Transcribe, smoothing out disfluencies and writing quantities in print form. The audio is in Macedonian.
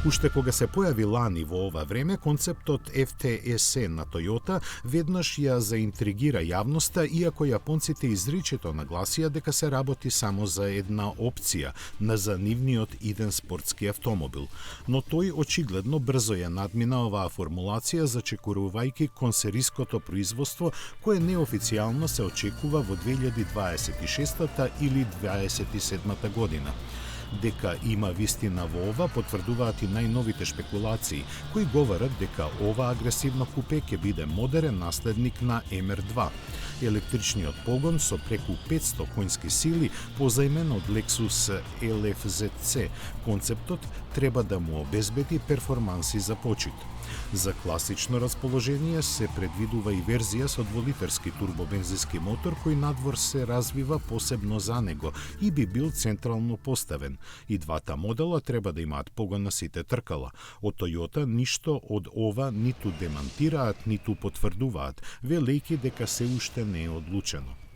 Уште кога се појави лани во ова време, концептот FTSE на Toyota веднаш ја заинтригира јавноста, иако јапонците изричито нагласија дека се работи само за една опција на за нивниот иден спортски автомобил. Но тој очигледно брзо ја надмина оваа формулација, зачекорувајќи кон сериското производство кое неофицијално се очекува во 2026 или 2027 година. Дека има вистина во ова потврдуваат и најновите шпекулации, кои говорат дека ова агресивно купе ќе биде модерен наследник на MR2. Електричниот погон со преку 500 конски сили, позајмен од Lexus LFZC, концептот треба да му обезбеди перформанси за почит. За класично расположение се предвидува и верзија со дволитерски турбобензински мотор кој надвор се развива посебно за него и би бил централно поставен. И двата модела треба да имаат погон на сите тркала. Од Toyota ништо од ова ниту демантираат, ниту потврдуваат, велејќи дека се уште не е одлучено.